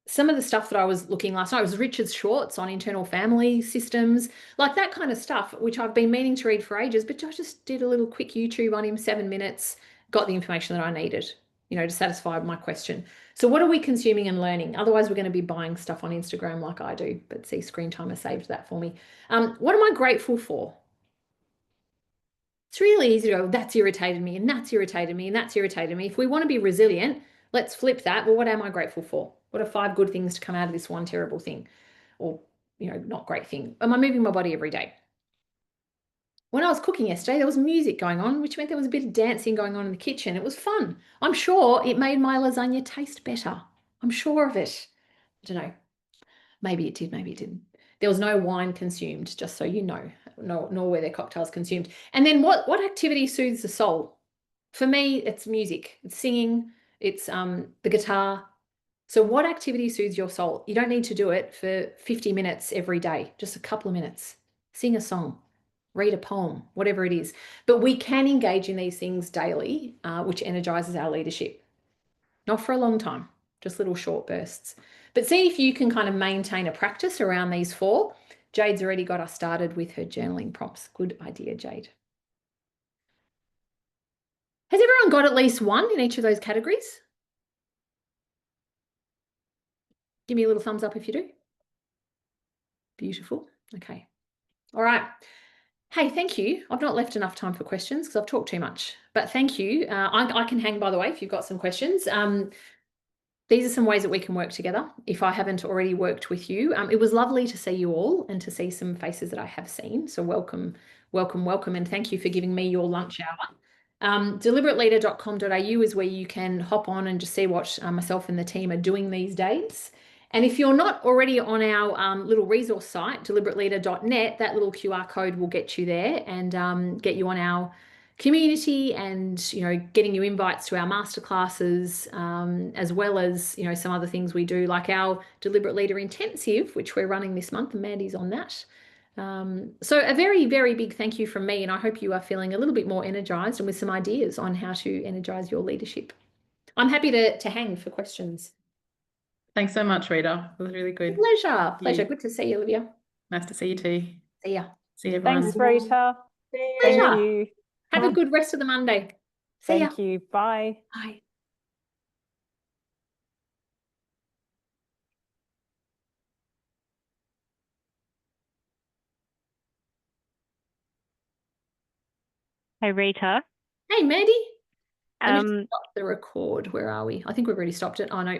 some of the stuff that I was looking last night was Richard's shorts on internal family systems, like that kind of stuff, which I've been meaning to read for ages, but I just did a little quick YouTube on him, 7 minutes, got the information that I needed, to satisfy my question. So what are we consuming and learning? Otherwise, we're going to be buying stuff on Instagram like I do, but see, Screen Timer saved that for me. What am I grateful for? It's really easy to go, that's irritated me, and that's irritated me, and that's irritated me. If we want to be resilient, let's flip that. Well, what am I grateful for? What are 5 good things to come out of this one terrible thing? Or, not great thing. Am I moving my body every day? When I was cooking yesterday, there was music going on, which meant there was a bit of dancing going on in the kitchen. It was fun. I'm sure it made my lasagna taste better. I'm sure of it. I don't know. Maybe it did, maybe it didn't. There was no wine consumed, just so you know, nor were there cocktails consumed. And then what activity soothes the soul? For me, it's music, it's singing, it's the guitar. So what activity soothes your soul? You don't need to do it for 50 minutes every day, just a couple of minutes. Sing a song, read a poem, whatever it is. But we can engage in these things daily, which energizes our leadership. Not for a long time, just little short bursts. But see if you can kind of maintain a practice around these 4. Jade's already got us started with her journaling prompts. Good idea, Jade. Has everyone got at least 1 in each of those categories? Give me a little thumbs up if you do. Beautiful. Okay. All right. Hey, thank you. I've not left enough time for questions because I've talked too much, but thank you. I can hang, by the way, if you've got some questions. these are some ways that we can work together if I haven't already worked with you. It was lovely to see you all and to see some faces that I have seen. So welcome, welcome, welcome. And thank you for giving me your lunch hour. Deliberateleader.com.au is where you can hop on and just see what myself and the team are doing these days. And if you're not already on our little resource site, deliberateleader.net, that little QR code will get you there and get you on our community and, you know, getting you invites to our masterclasses, as well as, you know, some other things we do, like our Deliberate Leader Intensive, which we're running this month, and Mandy's on that. So a very, very big thank you from me, and I hope you are feeling a little bit more energized and with some ideas on how to energize your leadership. I'm happy to hang for questions. Thanks so much, Rita. It was really good. Pleasure. Pleasure. Yeah. Good to see you, Olivia. Nice to see you too. See ya. See everyone. Thanks, Rita. Pleasure. Thank you. Have a good rest of the Monday. See ya. Thank you. Bye. Bye. Hey, Rita. Hey, Mandy. Let me Um, stop the record. Where are we? I think we've already stopped it. Oh, no.